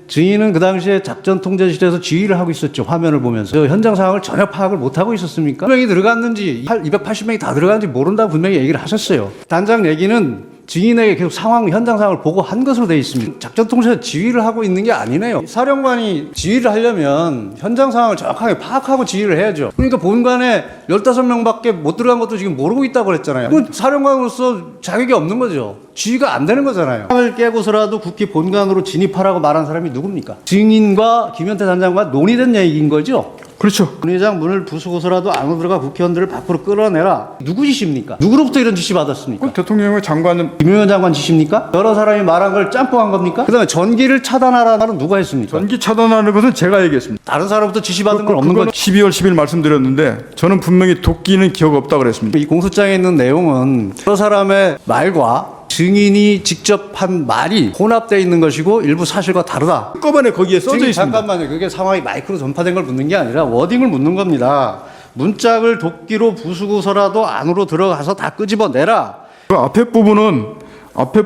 증인은 그 당시에 작전 통제실에서 지휘를 하고 있었죠. 화면을 보면서. 현장 상황을 전혀 파악을 못하고 있었습니까? 몇 명이 들어갔는지 280명이 다 들어갔는지 모른다고 분명히 얘기를 하셨어요. 단장 얘기는 증인에게 계속 현장 상황을 보고한 것으로 되어 있습니다. 작전 통제에서 지휘를 하고 있는 게 아니네요. 사령관이 지휘를 하려면 현장 상황을 정확하게 파악하고 지휘를 해야죠. 그러니까 본관에 15명밖에 못 들어간 것도 지금 모르고 있다고 그랬잖아요. 그건 사령관으로서 자격이 없는 거죠. 지휘가 안 되는 거잖아요. 상을 깨고서라도 국회 본관으로 진입하라고 말한 사람이 누굽니까? 증인과 김현태 단장과 논의된 얘기인 거죠. 그렇죠. 문 회장 문을 부수고서라도 안으로 들어가 국회의원들을 밖으로 끌어내라. 누구 지시입니까? 누구로부터 이런 지시 받았습니까? 대통령의 장관은 김용현 장관 지시입니까? 여러 사람이 말한 걸 짬뽕한 겁니까? 그다음에 전기를 차단하라는 말은 누가 했습니까? 전기 차단하는 것은 제가 얘기했습니다. 다른 사람부터 지시받은 건 없는 거죠. 12월 10일 말씀드렸는데 저는 분명히 도끼는 기억 없다 그랬습니다. 이 공소장에 있는 내용은 여러 사람의 말과 증인이 직접 한 말이 혼합되어 있는 것이고 일부 사실과 다르다. 한꺼번에 거기에 써져 증인, 있습니다. 잠깐만요. 그게 상황이 마이크로 전파된 걸 묻는 게 아니라 워딩을 묻는 겁니다. 문짝을 도끼로 부수고서라도 안으로 들어가서 다 끄집어내라. 그 앞에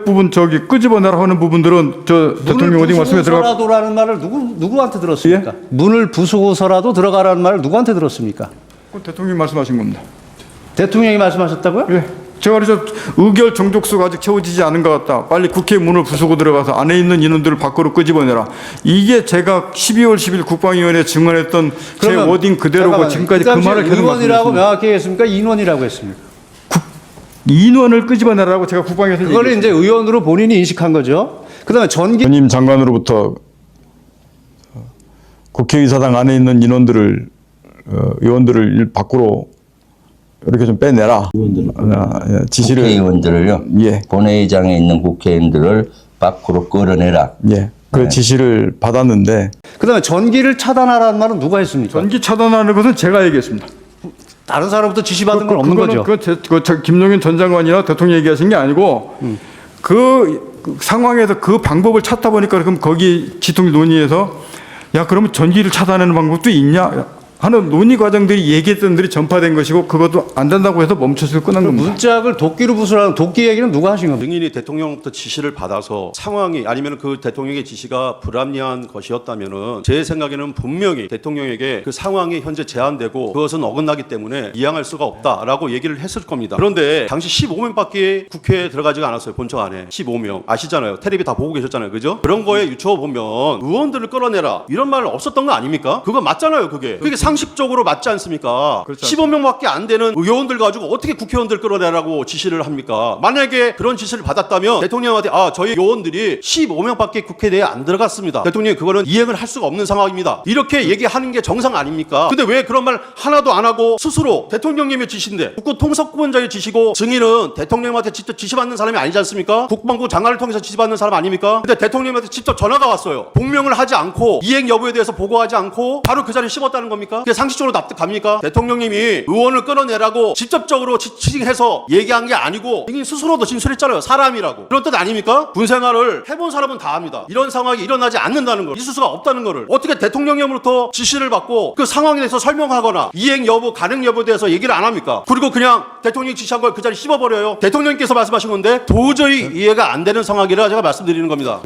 부분 저기 끄집어내라 하는 부분들은 저 대통령 워딩 말씀에 들어가. 문을 부수고서라도라는 말을 누구한테 들었습니까? 예? 문을 부수고서라도 들어가라는 말을 누구한테 들었습니까? 대통령이 말씀하신 겁니다. 대통령이 말씀하셨다고요? 예. 제가 그래서 의결 정족수가 아직 채워지지 않은 것 같다. 빨리 국회 문을 부수고 들어가서 안에 있는 인원들을 밖으로 끄집어내라. 이게 제가 12월 10일 국방위원회에 증언했던 제 워딩 그대로고 지금까지 그 말을 계속 의원이라고 말씀드렸습니다. 명확히 했습니까? 인원이라고 했습니까? 인원을 끄집어내라고 제가 국방에서 그걸 이제 의원으로 본인이 인식한 거죠. 그다음에 전기 전임 장관으로부터 국회의사당 안에 있는 인원들을 의원들을 밖으로 이렇게 좀 빼내라. 지시를 국회의원들을요. 예. 본회의장에 있는 국회의원들을 밖으로 끌어내라. 예. 그 지시를 받았는데 그다음에 전기를 차단하라는 말은 누가 했습니까? 전기 차단하는 것은 제가 얘기했습니다. 다른 사람부터 지시받은 건 없는 거죠. 김용현 전 장관이나 대통령이 얘기하신 게 아니고 그 상황에서 그 방법을 찾다 보니까 그럼 거기 지통 논의에서 야 그러면 전기를 차단하는 방법도 있냐 하는 논의 과정들이 얘기했던 들이 전파된 것이고 그것도 안 된다고 해서 멈춰서 끝난 겁니다. 문짝을 도끼로 부수라는 도끼 얘기는 누가 하신 겁니까? 증인이 대통령부터 지시를 받아서 상황이 아니면 그 대통령의 지시가 불합리한 것이었다면은 제 생각에는 분명히 대통령에게 그 상황이 현재 제한되고 그것은 어긋나기 때문에 이양할 수가 없다라고 얘기를 했을 겁니다. 그런데 당시 15명밖에 국회에 들어가지가 않았어요. 본청 안에 15명 아시잖아요. 텔레비 다 보고 계셨잖아요. 그죠? 그런 거에 유추어 보면 의원들을 끌어내라 이런 말 없었던 거 아닙니까? 그거 맞잖아요. 그게 상식적으로 맞지 않습니까? 그렇죠. 15명밖에 안 되는 의원들 가지고 어떻게 국회의원들 끌어내라고 지시를 합니까? 만약에 그런 지시를 받았다면 대통령한테 저희 의원들이 15명밖에 국회 내에 안 들어갔습니다. 대통령이 그거는 이행을 할 수가 없는 상황입니다. 이렇게 얘기하는 게 정상 아닙니까? 근데 왜 그런 말 하나도 안 하고 스스로 대통령님의 지시인데 국고 통섭권자의 지시고 증인은 대통령한테 직접 지시받는 사람이 아니지 않습니까? 국방부 장관을 통해서 지시받는 사람 아닙니까? 근데 대통령한테 직접 전화가 왔어요. 복명을 하지 않고 이행 여부에 대해서 보고하지 않고 바로 그 자리에 씹었다는 겁니까? 그게 상식적으로 납득갑니까? 대통령님이 의원을 끌어내라고 직접적으로 지칭해서 얘기한 게 아니고 증인 스스로도 진술했잖아요. 사람이라고. 그런 뜻 아닙니까? 군 생활을 해본 사람은 다 압니다. 이런 상황이 일어나지 않는다는 걸, 있을 수가 없다는 거를 어떻게 대통령님으로부터 지시를 받고 그 상황에 대해서 설명하거나 이행 여부, 가능 여부에 대해서 얘기를 안 합니까? 그리고 그냥 대통령이 지시한 걸 그 자리에 씹어버려요. 대통령님께서 말씀하신 건데 도저히 이해가 안 되는 상황이라 제가 말씀드리는 겁니다.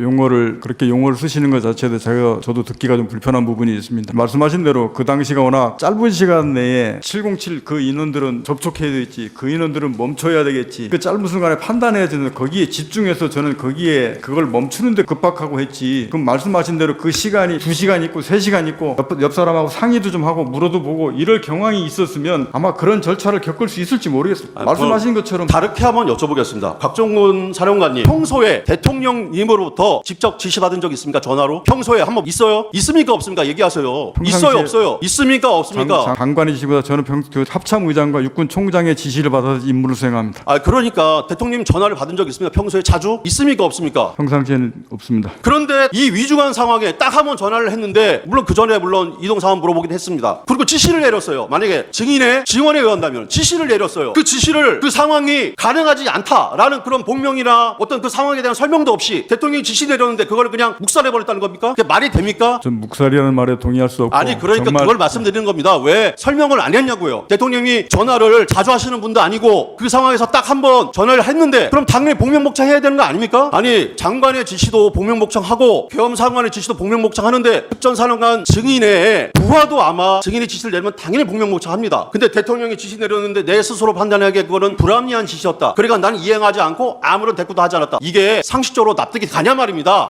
그렇게 용어를 쓰시는 것 자체도 저도 듣기가 좀 불편한 부분이 있습니다. 말씀하신 대로 그 당시가 워낙 짧은 시간 내에 707 그 인원들은 접촉해야 되겠지, 그 인원들은 멈춰야 되겠지, 그 짧은 순간에 판단해야 되는데 거기에 집중해서 저는 거기에 그걸 멈추는데 급박하고 했지. 그럼 말씀하신 대로 그 시간이 2시간 있고 3시간 있고 옆 사람하고 상의도 좀 하고 물어도 보고 이럴 경황이 있었으면 아마 그런 절차를 겪을 수 있을지 모르겠습니다. 말씀하신 것처럼 다르게 한번 여쭤보겠습니다. 곽종근 사령관님, 평소에 대통령님으로부터 직접 지시받은 적 있습니까? 전화로? 평소에 한번 있어요? 있습니까? 없습니까? 얘기하세요. 있어요? 없어요? 있습니까? 없습니까? 장관이시보다 저는 그 합참의장과 육군 총장의 지시를 받아서 임무를 수행합니다. 그러니까 대통령님 전화를 받은 적 있습니까? 평소에 자주? 있습니까? 없습니까? 평상시에는 없습니다. 그런데 이 위중한 상황에 딱 한 번 전화를 했는데 물론 그 전에 이동 상황 물어보긴 했습니다. 그리고 지시를 내렸어요. 만약에 증인의 증언에 의한다면 지시를 내렸어요. 그 지시를 그 상황이 가능하지 않다라는 그런 복명이나 어떤 그 상황에 대한 설명도 없이 대통령이 지시 내렸는데 그걸 그냥 묵살해버렸다는 겁니까? 그게 말이 됩니까? 전 묵살이라는 말에 동의할 수 없고 아니 그러니까 정말 그걸 말씀드리는 말씀드리는 겁니다. 왜 설명을 안 했냐고요. 대통령이 전화를 자주 하시는 분도 아니고 그 상황에서 딱 한 번 전화를 했는데 그럼 당연히 복명복창해야 되는 거 아닙니까? 아니 장관의 지시도 복명복창하고 계엄사령관의 지시도 복명복창하는데 특전사령관 증인의 부하도 아마 증인의 지시를 내리면 당연히 복명복창합니다. 근데 대통령이 지시 내렸는데 내 스스로 판단하기에 그거는 불합리한 지시였다. 그러니까 나는 이행하지 않고 아무런 대꾸도 하지 않았다. 이게 상식적으로 납득이 가냐 말입니다.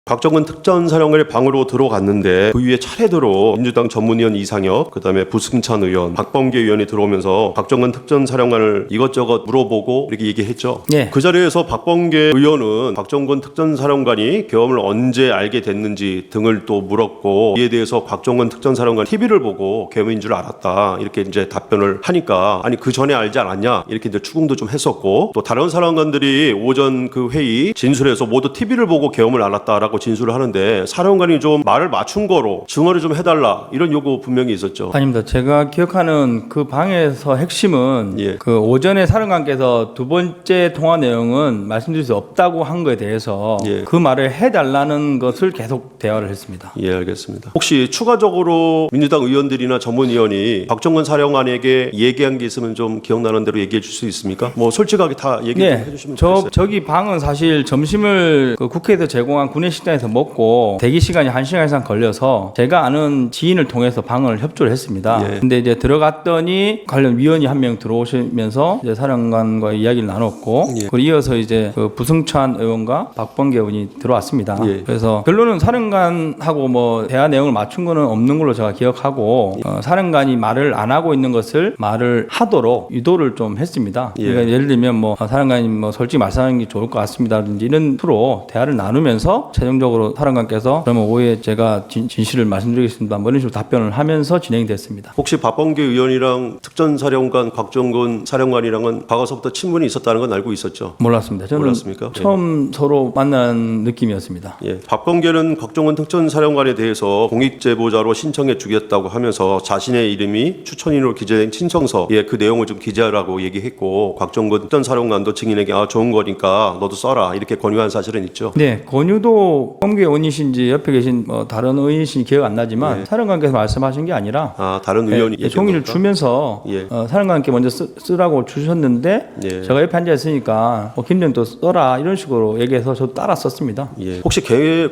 박정근 특전사령관이 방으로 들어갔는데 그 위에 차례대로 민주당 전문위원 이상혁, 그다음에 부승찬 의원, 박범계 의원이 들어오면서 박정근 특전사령관을 이것저것 물어보고 이렇게 얘기했죠. 예. 그 자리에서 박범계 의원은 박정근 특전사령관이 계엄을 언제 알게 됐는지 등을 또 물었고 이에 대해서 박정근 특전사령관 TV를 보고 계엄인 줄 알았다 이렇게 이제 답변을 하니까 아니 그 전에 알지 않았냐 이렇게 이제 추궁도 좀 했었고 또 다른 사령관들이 오전 그 회의 진술에서 모두 TV를 보고 계엄을 알았다라고 진술을 하는데 사령관이 좀 말을 맞춘 거로 증언을 좀 해달라 이런 요구 분명히 있었죠. 아닙니다. 제가 기억하는 그 방에서 핵심은 예. 그 오전에 사령관께서 두 번째 통화 내용은 말씀드릴 수 없다고 한 거에 대해서 예. 그 말을 해달라는 것을 계속 대화를 했습니다. 예, 알겠습니다. 혹시 추가적으로 민주당 의원들이나 전문위원이 박정근 사령관에게 얘기한 게 있으면 좀 기억나는 대로 얘기해 줄 수 있습니까? 뭐 솔직하게 다 얘기 좀 해주시면 좋겠어요. 저기 방은 사실 점심을 그 국회에서 제공한 구내식당에서 먹고 대기 시간이 1시간 이상 걸려서 제가 아는 지인을 통해서 방을 협조를 했습니다. 예. 근데 이제 들어갔더니 관련 위원이 한 명 들어오시면서 이제 사령관과 이야기를 나눴고 예. 그리고 이어서 이제 그 부승찬 의원과 박범계 의원이 들어왔습니다. 예. 그래서 결론은 사령관하고 뭐 대화 내용을 맞춘 거는 없는 걸로 제가 기억하고 사령관이 말을 안 하고 있는 것을 말을 하도록 유도를 좀 했습니다. 예. 그러니까 예를 들면 뭐 사령관이 뭐 솔직히 말씀하는 게 좋을 것 같습니다든지 이런 프로 대화를 나누면서 최종적으로 사령관께서 그러면 오후에 제가 진실을 말씀드리겠습니다. 뭐 이런 식으로 답변을 하면서 진행이 됐습니다. 혹시 박범계 의원이랑 특전사령관 곽정근 사령관이랑은 과거서부터 친분이 있었다는 건 알고 있었죠? 몰랐습니다. 저는 몰랐습니까? 처음 서로 만난 느낌이었습니다. 예, 박범계는 곽정근 특전사령관에 대해서 공익제보자로 신청해 주겠다고 하면서 자신의 이름이 추천인으로 기재된 친청서에 그 내용을 좀 기재하라고 얘기했고 곽정근 특전사령관도 증인에게 좋은 거니까 너도 써라 이렇게 권유한 사실은 있죠. 네, 권유도 범계 의원이신지 옆에 계신 뭐 다른 의원이신지 기억 안 나지만 예. 사령관께서 말씀하신 게 아니라 다른 의원이 종이를 주면서 예. 사령관께 먼저 쓰라고 주셨는데 예. 제가 옆에 앉아 있으니까 김대중 또 써라 이런 식으로 얘기해서 저도 따라 썼습니다. 예. 혹시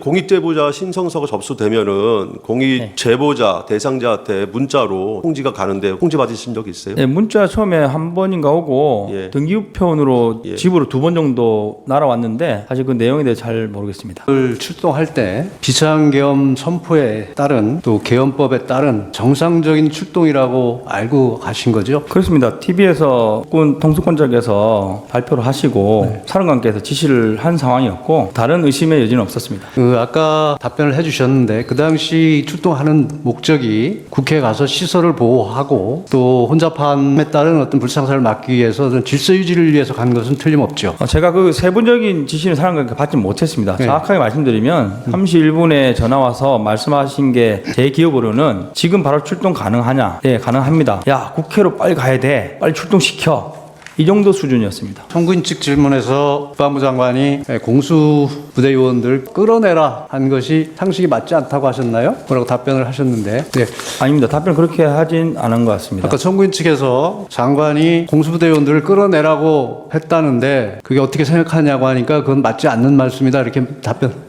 공익제보자 신청서가 접수되면은 공익제보자 대상자한테 문자로 통지가 가는데 통지 받으신 적 있어요? 네, 문자 처음에 한 번인가 오고 예. 등기우편으로 예. 집으로 2번 정도 날아왔는데 사실 그 내용에 대해 잘 모르겠습니다. 출동할 때 비상계엄 선포에 따른 또 계엄법에 따른 정상적인 출동이라고 알고 가신 거죠? 그렇습니다. TV에서 군 통수권자께서 발표를 하시고 사령관께서 지시를 한 상황이었고 다른 의심의 여지는 없었습니다. 아까 답변을 해주셨는데 그 당시 출동하는 목적이 국회에 가서 시설을 보호하고 또 혼잡함에 따른 어떤 불상사를 막기 위해서 질서 유지를 위해서 간 것은 틀림없죠. 제가 그 세부적인 지시는 사령관께 받지 못했습니다. 네. 정확하게 말씀드리면 31분에 전화 와서 말씀하신 게 제 기억으로는 지금 바로 출동 가능하냐? 네, 가능합니다. 야, 국회로 빨리 가야 돼. 빨리 출동시켜. 이 정도 수준이었습니다. 청구인 측 질문에서 국방부 장관이 공수부대 요원들 끌어내라 한 것이 상식이 맞지 않다고 하셨나요? 뭐라고 답변을 하셨는데 네. 아닙니다. 답변 그렇게 하진 않은 것 같습니다. 아까 청구인 측에서 장관이 공수부대 요원들을 끌어내라고 했다는데 그게 어떻게 생각하냐고 하니까 그건 맞지 않는 말씀이다 이렇게 답변.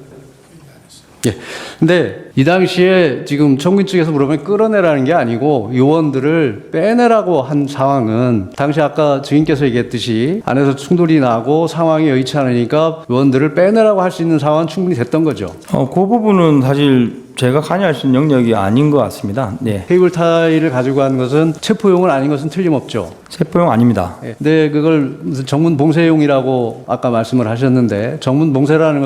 예. 근데 이 당시에 지금 청구인 측에서 물어보면 끌어내라는 게 아니고 요원들을 빼내라고 한 상황은 당시 아까 증인께서 얘기했듯이 안에서 충돌이 나고 상황이 여의치 않으니까 요원들을 빼내라고 할 수 있는 상황은 충분히 됐던 거죠. 그 부분은 사실 제가 관여할 수 있는 영역이 아닌 것 같습니다. 네. 케이블 타이를 가지고 간 것은 체포용은 아닌 것은 틀림없죠. 체포용 아닙니다. 예. 근데 그걸 무슨 정문 봉쇄용이라고 아까 말씀을 하셨는데 정문 봉쇄라는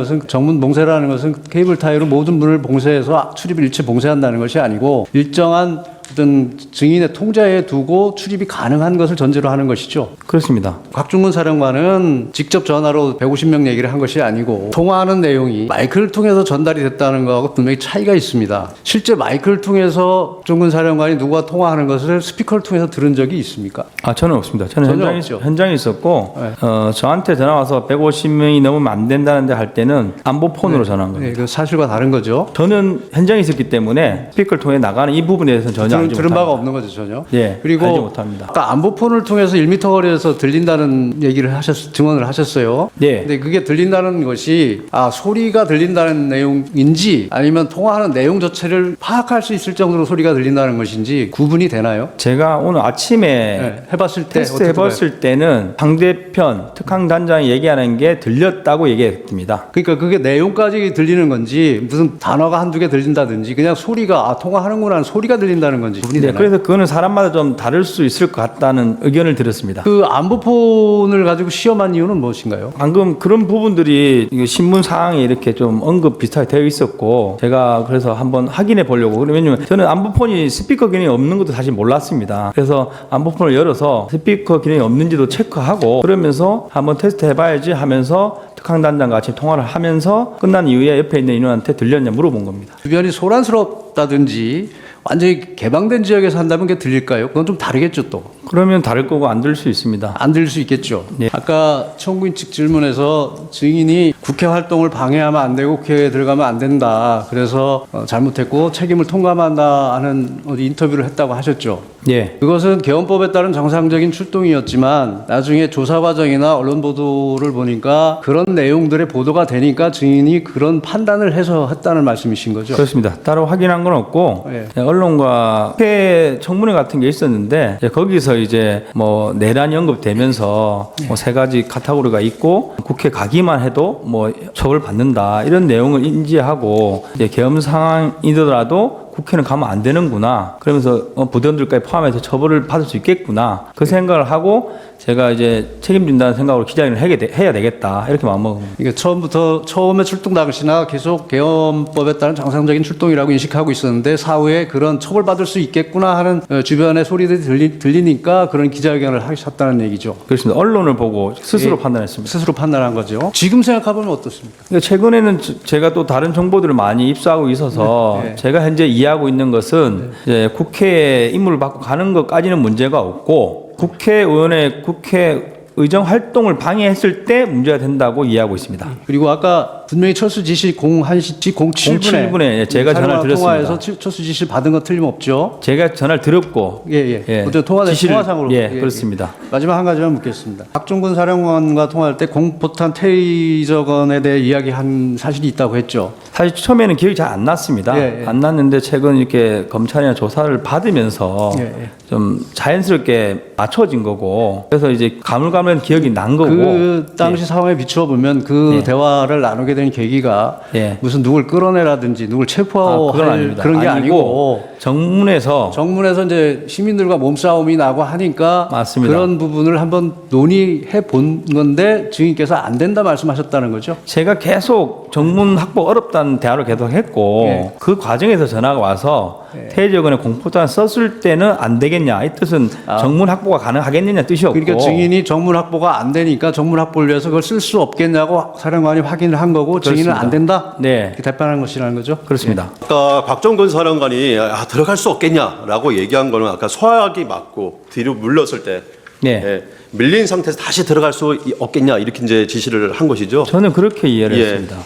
것은 케이블 타이로 모든 문을 봉쇄해서 출입을 일체 봉쇄한다는 것이 아니고 일정한 어떤 증인의 통제에 두고 출입이 가능한 것을 전제로 하는 것이죠. 그렇습니다. 곽중근 사령관은 직접 전화로 150명 얘기를 한 것이 아니고 통화하는 내용이 마이크를 통해서 전달이 됐다는 거하고 분명히 차이가 있습니다. 실제 마이크를 통해서 곽중근 사령관이 누구와 통화하는 것을 스피커를 통해서 들은 적이 있습니까? 저는 없습니다. 저는 전혀 없죠. 현장에 있었고 네. 저한테 전화 와서 150명이 넘으면 안 된다는데 할 때는 안보폰으로 전화한 겁니다. 네, 그 사실과 다른 거죠. 저는 현장에 있었기 때문에 스피커를 통해 나가는 이 부분에 대해서는 전혀 알지 들은 못합니다. 바가 없는 거죠, 전혀. 예, 그리고 알지 못합니다. 아까 안보폰을 통해서 1m 거리에서 들린다는 얘기를 증언을 하셨어요. 예. 근데 그게 들린다는 것이 소리가 들린다는 내용인지 아니면 통화하는 내용 자체를 파악할 수 있을 정도로 소리가 들린다는 것인지 구분이 되나요? 제가 오늘 아침에 네, 해봤을 때 테스트 어떻게 해봤을 때는 상대편 특강단장이 얘기하는 게 들렸다고 얘기했습니다. 그러니까 그게 내용까지 들리는 건지 무슨 단어가 한두 개 들린다든지 그냥 소리가 통화하는구나 하는 소리가 들린다는 건지 구분이 네, 되나요? 그래서 그거는 사람마다 좀 다를 수 있을 것 같다는 의견을 들었습니다. 그 안보폰을 가지고 시험한 이유는 무엇인가요? 방금 그런 부분들이 이거 신문 사항에 이렇게 좀 언급 비슷하게 되어 있었고 제가 그래서 한번 확인해 보려고 왜냐면 저는 안보폰이 스피커 기능이 없는 것도 사실 몰랐습니다. 그래서 안보폰을 열어서 스피커 기능이 없는지도 체크하고 그러면서 한번 테스트 해봐야지 하면서 특강단장과 같이 통화를 하면서 끝난 이후에 옆에 있는 인원한테 들렸냐 물어본 겁니다. 주변이 소란스럽다든지 완전히 개방된 지역에서 한다면 그게 들릴까요? 그건 좀 다르겠죠 또. 그러면 다를 거고 안 들을 수 있습니다. 안 들릴 수 있겠죠. 네. 아까 청구인 측 질문에서 증인이 국회 활동을 방해하면 안 되고 국회에 들어가면 안 된다. 그래서 잘못했고 책임을 통감한다 하는 어디 인터뷰를 했다고 하셨죠. 예. 그것은 개헌법에 따른 정상적인 출동이었지만 나중에 조사 과정이나 언론 보도를 보니까 그런 내용들의 보도가 되니까 증인이 그런 판단을 해서 했다는 말씀이신 거죠. 그렇습니다. 따로 확인한 건 없고 예. 언론과 국회 청문회 같은 게 있었는데 거기서 이제 뭐 내란이 언급되면서 뭐 세 가지 카테고리가 있고 국회 가기만 해도 뭐 처벌 받는다 이런 내용을 인지하고 이제 계엄 상황이더라도 국회는 가면 안 되는구나. 그러면서 부대원들까지 포함해서 처벌을 받을 수 있겠구나. 그 생각을 하고 제가 이제 책임진다는 생각으로 기자회견을 해야 되겠다. 이렇게 마음먹은. 이게 처음에 출동 당시나 계속 개헌법에 따른 정상적인 출동이라고 인식하고 있었는데 사후에 그런 처벌받을 수 있겠구나 하는 주변의 소리들이 들리니까 그런 기자회견을 하셨다는 얘기죠. 그렇습니다. 언론을 보고 스스로 예. 판단했습니다. 스스로 판단한 거죠. 지금 생각해보면 어떻습니까? 근데 최근에는 제가 또 다른 정보들을 많이 입수하고 있어서 네. 제가 현재 이해하고 있는 것은 이제 국회에 임무를 받고 가는 것까지는 문제가 없고 국회의원의 국회 의정 활동을 방해했을 때 문제가 된다고 이해하고 있습니다. 그리고 아까 분명히 철수 지시 01시 07분에 제가 전화를 드렸습니다. 통화해서 철수 지시를 받은 거 틀림없죠. 제가 전화를 드렸고 예. 어제 통화상으로 그렇습니다. 마지막 한 가지만 묻겠습니다. 박종근 사령관과 통화할 때 공포탄 테이저건에 대해 이야기한 사실이 있다고 했죠. 사실 처음에는 기억이 잘 안 났습니다. 예. 안 났는데 최근 이렇게 검찰이나 조사를 받으면서 예. 좀 자연스럽게 맞춰진 거고 그래서 이제 가물가물한 기억이 난 거고 그 당시 상황에 비추어 보면 그 예. 대화를 나누게 된 계기가 예. 무슨 누굴 끌어내라든지 누굴 그건 체포할 아닙니다. 그런 게 아니고 정문에서 정문에서 이제 시민들과 몸싸움이 나고 하니까 맞습니다. 그런 부분을 한번 논의해 본 건데 증인께서 안 된다 말씀하셨다는 거죠. 제가 계속 정문 확보 어렵다는 대화를 계속 했고 예. 그 과정에서 전화가 와서 테이저건에 공포탄 썼을 때는 안 되겠냐 이 뜻은 정문 확보가 가능하겠느냐 뜻이었고 그러니까 증인이 정문 확보가 안 되니까 정문 확보를 위해서 그걸 쓸 수 없겠냐고 사령관이 확인을 한 거고 증인은 그렇습니다. 안 된다. 네. 이렇게 답변한 것이라는 거죠. 그렇습니다. 아까 곽정근 사령관이 들어갈 수 없겠냐라고 얘기한 거는 아까 소화기 맞고 뒤로 물렀을 때 네. 밀린 상태에서 다시 들어갈 수 없겠냐 이렇게 이제 지시를 한 것이죠. 저는 그렇게 이해를 예. 했습니다.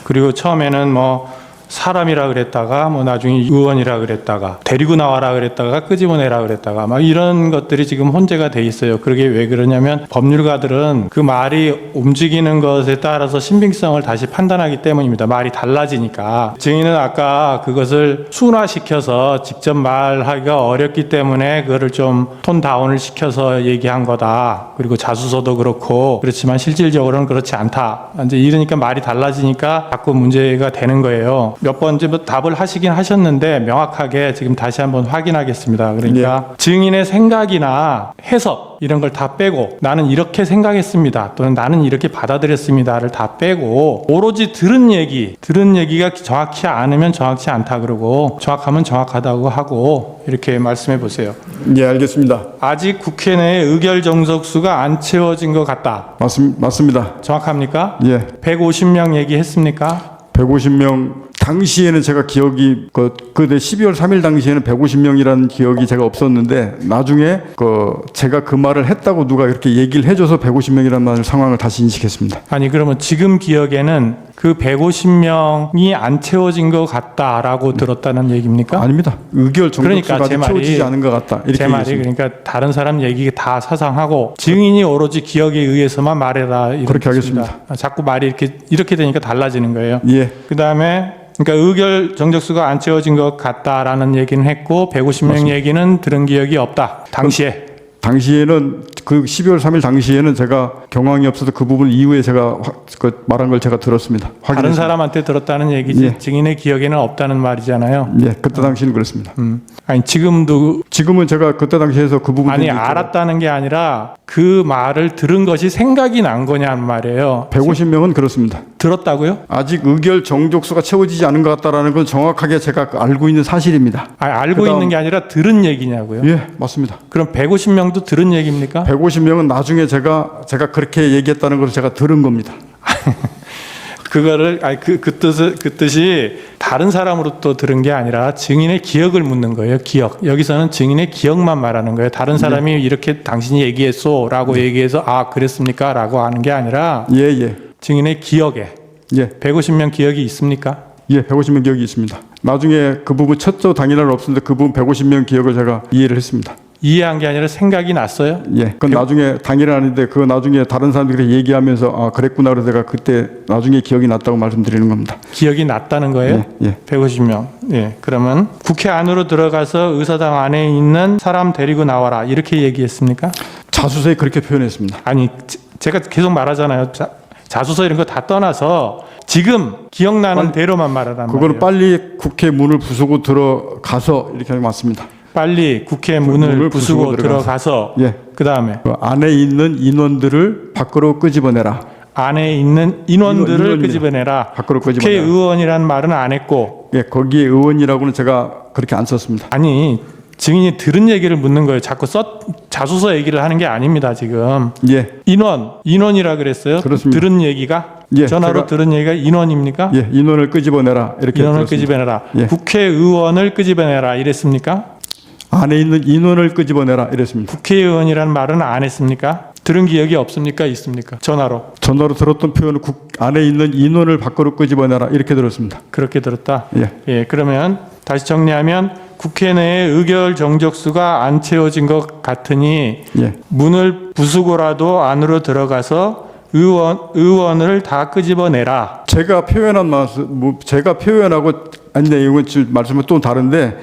그리고 처음에는 뭐 사람이라 그랬다가 뭐 나중에 의원이라 그랬다가 데리고 나와라 그랬다가 끄집어내라 그랬다가 막 이런 것들이 지금 혼재가 돼 있어요. 그게 왜 그러냐면 법률가들은 그 말이 움직이는 것에 따라서 신빙성을 다시 판단하기 때문입니다. 말이 달라지니까. 증인은 아까 그것을 순화시켜서 직접 말하기가 어렵기 때문에 그거를 좀 톤 다운을 시켜서 얘기한 거다. 그리고 자수서도 그렇고 그렇지만 실질적으로는 그렇지 않다. 이제 이러니까 말이 달라지니까 자꾸 문제가 되는 거예요. 몇 번째 답을 하시긴 하셨는데 명확하게 지금 다시 한번 확인하겠습니다. 그러니까 증인의 생각이나 해석 이런 걸 다 빼고 나는 이렇게 생각했습니다. 또는 나는 이렇게 받아들였습니다를 다 빼고 오로지 들은 얘기가 정확히 않으면 정확치 않다 그러고 정확하면 정확하다고 하고 이렇게 말씀해 보세요. 예, 알겠습니다. 아직 국회 내에 의결 정석수가 안 채워진 것 같다. 맞습니다. 정확합니까? 예. 150명 얘기했습니까? 150명 당시에는 제가 기억이 그때 12월 3일 당시에는 150명이라는 기억이 제가 없었는데 나중에 제가 그 말을 했다고 누가 이렇게 얘기를 해줘서 150명이라는 상황을 다시 인식했습니다. 아니 그러면 지금 기억에는 그 150명이 안 채워진 것 같다라고 들었다는 얘기입니까? 아닙니다. 의결 정석수가 그러니까 제 아직 채워지지 않은 것 같다. 이렇게 제 말이 얘기했습니다. 그러니까 다른 사람 얘기 다 사상하고 증인이 오로지 기억에 의해서만 말해라. 그렇게 하겠습니다. 자꾸 말이 이렇게 되니까 달라지는 거예요. 예. 그다음에 그러니까 의결 정적수가 안 채워진 것 같다라는 얘기는 했고 150명 맞습니다. 얘기는 들은 기억이 없다. 당시에는 그 12월 3일 당시에는 제가 경황이 없어서 그 부분 이후에 제가 말한 걸 제가 들었습니다. 다른 확인했습니다. 사람한테 들었다는 얘기지 예. 증인의 기억에는 없다는 말이잖아요. 예, 그때 당시는 그렇습니다. 아니 지금은 제가 그때 당시에서 그 부분 아니 알았다는 게 아니라 그 말을 들은 것이 생각이 난 거냐는 말이에요. 150명은 그렇습니다. 들었다고요? 아직 의결 정족수가 채워지지 않은 것 같다라는 건 정확하게 제가 알고 있는 사실입니다. 아니, 알고 그다음- 있는 게 아니라 들은 얘기냐고요? 예, 맞습니다. 그럼 150명도 들은 얘기입니까? 150명은 나중에 제가 그렇게 얘기했다는 것을 제가 들은 겁니다. 그거를 그 뜻이 다른 사람으로부터 들은 게 아니라 증인의 기억을 묻는 거예요. 기억. 여기서는 증인의 기억만 말하는 거예요. 다른 사람이 이렇게 당신이 얘기했소라고 얘기해서 그랬습니까라고 하는 게 아니라 예. 증인의 기억에 예. 150명 기억이 있습니까? 예, 150명 기억이 있습니다. 나중에 그 부분 첫조 당일날 없었는데 그 부분 150명 기억을 제가 이해를 했습니다. 이해한 게 아니라 생각이 났어요? 예, 그건 나중에 당일은 아닌데 그 나중에 다른 사람들이 얘기하면서 그랬구나 그래서 제가 그때 나중에 기억이 났다고 말씀드리는 겁니다. 기억이 났다는 거예요? 예. 150명. 예. 그러면 국회 안으로 들어가서 의사당 안에 있는 사람 데리고 나와라. 이렇게 얘기했습니까? 자수서에 그렇게 표현했습니다. 아니, 제가 계속 말하잖아요. 자수서 이런 거 다 떠나서 지금 기억나는 대로만 말하란 말이에요. 그거는 빨리 국회 문을 부수고 들어가서 이렇게 하는 게 맞습니다. 빨리 국회 문을 부수고 들어가서 예. 그다음에 그 안에 있는 인원들을 밖으로 끄집어내라. 안에 있는 인원들을 인원입니다. 끄집어내라. 밖으로 끄집어내라. 국회의원이라는 말은 안 했고 예, 거기에 의원이라고는 제가 그렇게 안 썼습니다. 아니 증인이 들은 얘기를 묻는 거예요. 자꾸 자수서 얘기를 하는 게 아닙니다. 지금 예, 인원이라 그랬어요. 그렇습니다. 들은 얘기가 예, 전화로 제가- 들은 얘기가 인원입니까? 예, 인원을 끄집어내라 이렇게 인원을 들었습니다. 끄집어내라. 예. 국회의원을 끄집어내라 이랬습니까? 안에 있는 인원을 끄집어내라 이랬습니다. 국회의원이라는 말은 안 했습니까? 들은 기억이 없습니까? 있습니까? 전화로 전화로 들었던 표현은 안에 있는 인원을 밖으로 끄집어내라 이렇게 들었습니다. 그렇게 들었다. 예. 그러면 다시 정리하면 국회 내에 의결 정적수가 안 채워진 것 같으니 예. 문을 부수고라도 안으로 들어가서 의원을 다 끄집어내라. 제가 표현한 말씀, 제가 표현하고 아니 내용은 지금 말씀은 또 다른데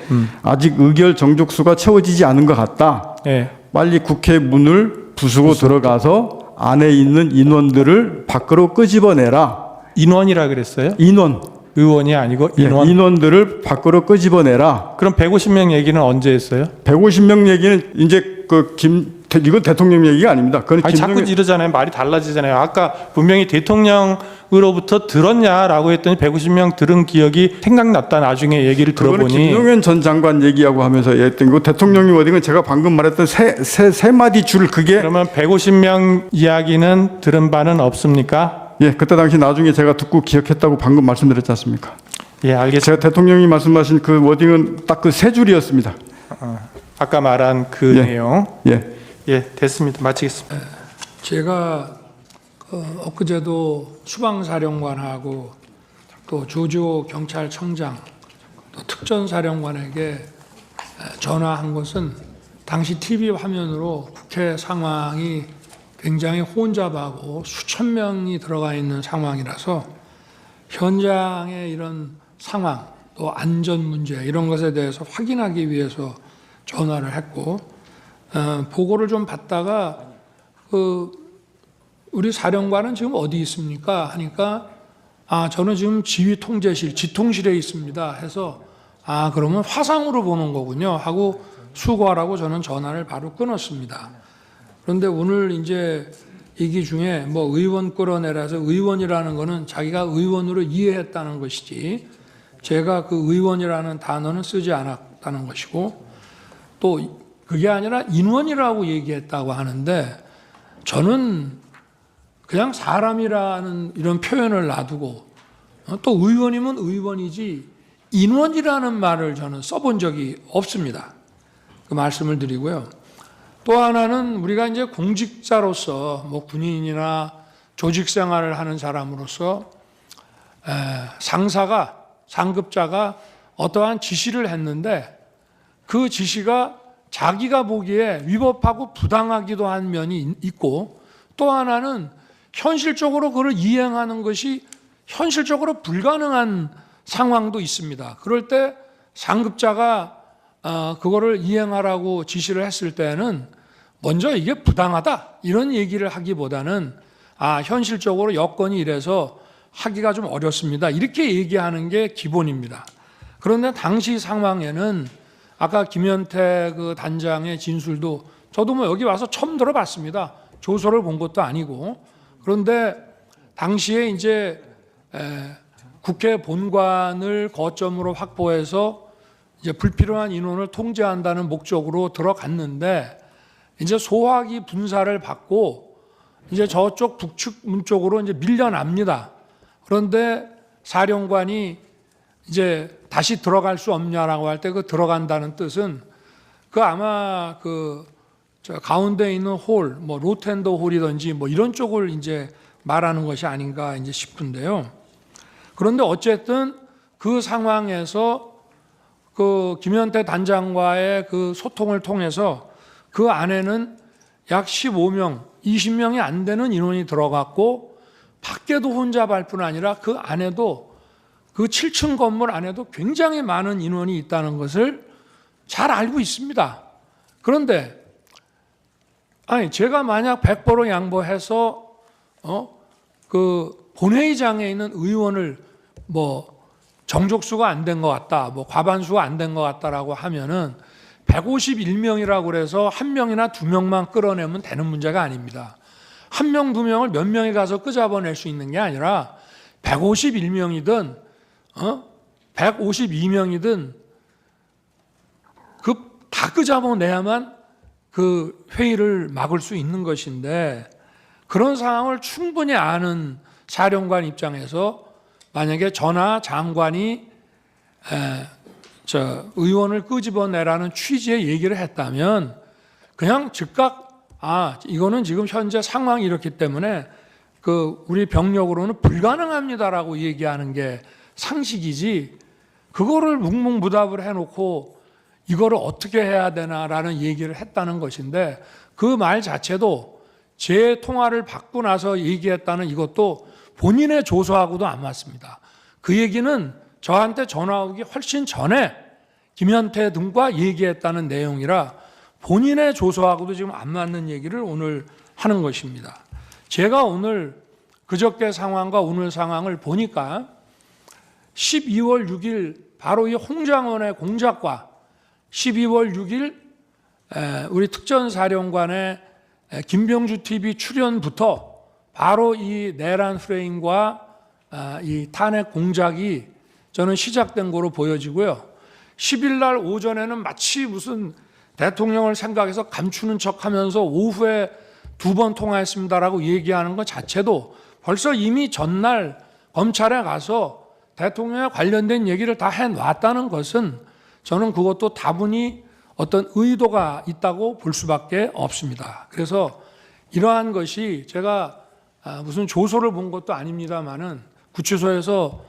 아직 의결 정족수가 채워지지 않은 것 같다. 예. 빨리 국회 문을 부수고 들어가서 안에 있는 인원들을 밖으로 끄집어내라. 인원이라 그랬어요? 인원, 의원이 아니고 인원. 예, 인원들을 밖으로 끄집어내라. 그럼 150명 얘기는 언제 했어요? 150명 얘기는 이제 이건 대통령 얘기가 아닙니다. 그건 아니 자꾸 이러잖아요. 말이 달라지잖아요. 아까 분명히 대통령으로부터 들었냐라고 했더니 150명 들은 기억이 생각났다. 나중에 얘기를 그거는 들어보니 김용현 전 장관 얘기하고 하면서 했던 거 대통령이 어디건 제가 방금 말했던 세 마디 줄 그게 그러면 150명 이야기는 들은 바는 없습니까? 예 그때 당시 나중에 제가 듣고 기억했다고 방금 말씀드렸지 않습니까? 예, 알겠습니다. 제가 대통령이 말씀하신 그 워딩은 딱 그 세 줄이었습니다. 아까 말한 그 예. 내용. 예, 됐습니다. 마치겠습니다. 제가 엊그제도 수방사령관하고 또 조지호 경찰청장 또 특전사령관에게 전화한 것은 당시 TV 화면으로 국회 상황이 굉장히 혼잡하고 수천 명이 들어가 있는 상황이라서 현장의 이런 상황 또 안전 문제 이런 것에 대해서 확인하기 위해서 전화를 했고 보고를 좀 받다가 우리 사령관은 지금 어디 있습니까? 하니까 저는 지금 지휘 통제실, 지통실에 있습니다. 해서 그러면 화상으로 보는 거군요. 하고 수고하라고 저는 전화를 바로 끊었습니다. 그런데 오늘 이제 얘기 중에 뭐 의원 끌어내라서 의원이라는 거는 자기가 의원으로 이해했다는 것이지 제가 그 의원이라는 단어는 쓰지 않았다는 것이고 또 그게 아니라 인원이라고 얘기했다고 하는데 저는 그냥 사람이라는 이런 표현을 놔두고 또 의원이면 의원이지 인원이라는 말을 저는 써본 적이 없습니다. 그 말씀을 드리고요. 또 하나는 우리가 이제 공직자로서 뭐 군인이나 조직 생활을 하는 사람으로서 상급자가 어떠한 지시를 했는데 그 지시가 자기가 보기에 위법하고 부당하기도 한 면이 있고 또 하나는 현실적으로 그걸 이행하는 것이 현실적으로 불가능한 상황도 있습니다. 그럴 때 상급자가 그거를 이행하라고 지시를 했을 때는 먼저 이게 부당하다 이런 얘기를 하기보다는 현실적으로 여건이 이래서 하기가 좀 어렵습니다. 이렇게 얘기하는 게 기본입니다. 그런데 당시 상황에는 아까 김현태 그 단장의 진술도 저도 뭐 여기 와서 처음 들어봤습니다. 조서를 본 것도 아니고. 그런데 당시에 이제 국회 본관을 거점으로 확보해서 이제 불필요한 인원을 통제한다는 목적으로 들어갔는데 이제 소화기 분사를 받고 이제 저쪽 북측 문 쪽으로 이제 밀려납니다. 그런데 사령관이 이제 다시 들어갈 수 없냐라고 할 때 그 들어간다는 뜻은 그 아마 저 가운데 있는 홀, 뭐 로텐더 홀이든지 뭐 이런 쪽을 이제 말하는 것이 아닌가 이제 싶은데요. 그런데 어쨌든 그 상황에서 그 김현태 단장과의 그 소통을 통해서 그 안에는 약 15명, 20명이 안 되는 인원이 들어갔고 밖에도 혼잡할 뿐 아니라 그 안에도 그 7층 건물 안에도 굉장히 많은 인원이 있다는 것을 잘 알고 있습니다. 그런데 제가 만약 100% 양보해서 그 본회의장에 있는 의원을 뭐 정족수가 안 된 것 같다, 뭐 과반수가 안 된 것 같다라고 하면은 151명이라고 그래서 한 명이나 두 명만 끌어내면 되는 문제가 아닙니다. 한 명, 두 명을 몇 명이 가서 끄잡아낼 수 있는 게 아니라 151명이든 152명이든 다 끄잡아내야만 그 회의를 막을 수 있는 것인데 그런 상황을 충분히 아는 사령관 입장에서 만약에 전하 장관이 의원을 끄집어내라는 취지의 얘기를 했다면 그냥 즉각 이거는 지금 현재 상황이 이렇기 때문에 우리 병력으로는 불가능합니다라고 얘기하는 게 상식이지 그거를 묵묵부답을 해놓고 이거를 어떻게 해야 되나라는 얘기를 했다는 것인데 그 말 자체도 제 통화를 받고 나서 얘기했다는 이것도 본인의 조서하고도 안 맞습니다. 그 얘기는 저한테 전화 오기 훨씬 전에 김현태 등과 얘기했다는 내용이라 본인의 조서하고도 지금 안 맞는 얘기를 오늘 하는 것입니다. 제가 오늘 그저께 상황과 오늘 상황을 보니까 12월 6일 바로 이 홍장원의 공작과 12월 6일 우리 특전사령관의 김병주 TV 출연부터 바로 이 내란 프레임과 이 탄핵 공작이 저는 시작된 거로 보여지고요. 10일 날 오전에는 마치 무슨 대통령을 생각해서 감추는 척하면서 오후에 2번 통화했습니다라고 얘기하는 것 자체도 벌써 이미 전날 검찰에 가서 대통령에 관련된 얘기를 다 해놨다는 것은 저는 그것도 다분히 어떤 의도가 있다고 볼 수밖에 없습니다. 그래서 이러한 것이 제가 무슨 조서를 본 것도 아닙니다만은 구치소에서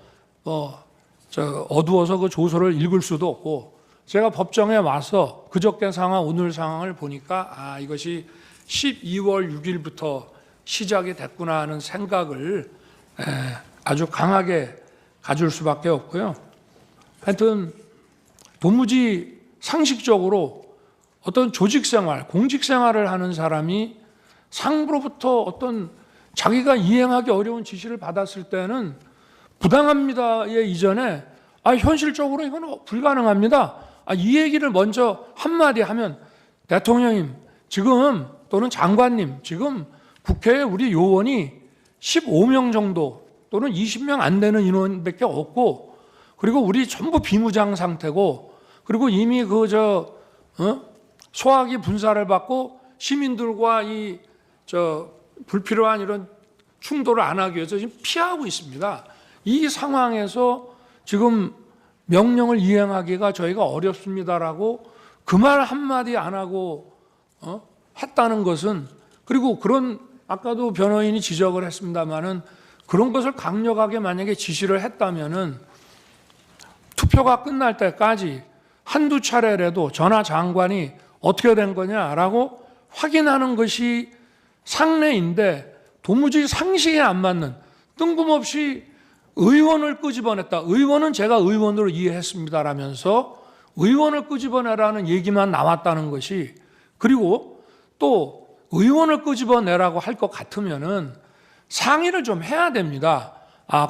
어두워서 그 조서를 읽을 수도 없고 제가 법정에 와서 그저께 상황, 오늘 상황을 보니까 이것이 12월 6일부터 시작이 됐구나 하는 생각을 아주 강하게 가질 수밖에 없고요. 하여튼 도무지 상식적으로 어떤 조직생활, 공직생활을 하는 사람이 상부로부터 어떤 자기가 이행하기 어려운 지시를 받았을 때는 부당합니다의 이전에 현실적으로 이건 불가능합니다. 이 얘기를 먼저 한마디 하면 대통령님 지금 또는 장관님 지금 국회에 우리 요원이 15명 정도 또는 20명 안 되는 인원밖에 없고 그리고 우리 전부 비무장 상태고 그리고 이미 소화기 분사를 받고 시민들과 불필요한 이런 충돌을 안 하기 위해서 지금 피하고 있습니다. 이 상황에서 지금 명령을 이행하기가 저희가 어렵습니다라고 그 말 한마디 안 하고 했다는 것은 그리고 그런 아까도 변호인이 지적을 했습니다마는 그런 것을 강력하게 만약에 지시를 했다면은 투표가 끝날 때까지 한두 차례라도 전하 장관이 어떻게 된 거냐라고 확인하는 것이 상례인데 도무지 상식에 안 맞는 뜬금없이 의원을 끄집어냈다. 의원은 제가 의원으로 이해했습니다라면서 의원을 끄집어내라는 얘기만 나왔다는 것이 그리고 또 의원을 끄집어내라고 할 것 같으면은 상의를 좀 해야 됩니다.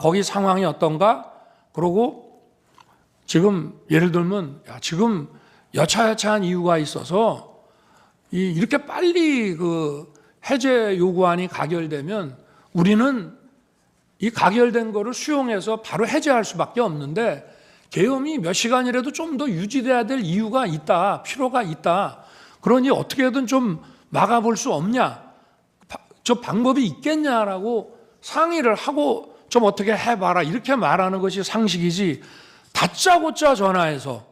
거기 상황이 어떤가? 그러고 지금 예를 들면 지금 여차여차한 이유가 있어서 이렇게 빨리 해제 요구안이 가결되면 우리는 이 가결된 거를 수용해서 바로 해제할 수밖에 없는데 계엄이 몇 시간이라도 좀 더 유지돼야 될 이유가 있다. 필요가 있다. 그러니 어떻게든 좀 막아볼 수 없냐? 저 방법이 있겠냐라고 상의를 하고 좀 어떻게 해봐라. 이렇게 말하는 것이 상식이지. 다짜고짜 전화해서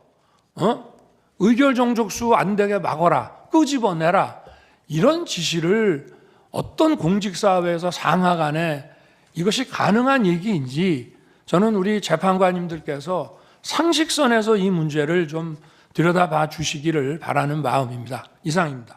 의결 정족수 안 되게 막아라. 끄집어내라. 이런 지시를 어떤 공직사회에서 상하간에 이것이 가능한 얘기인지 저는 우리 재판관님들께서 상식선에서 이 문제를 좀 들여다봐 주시기를 바라는 마음입니다. 이상입니다.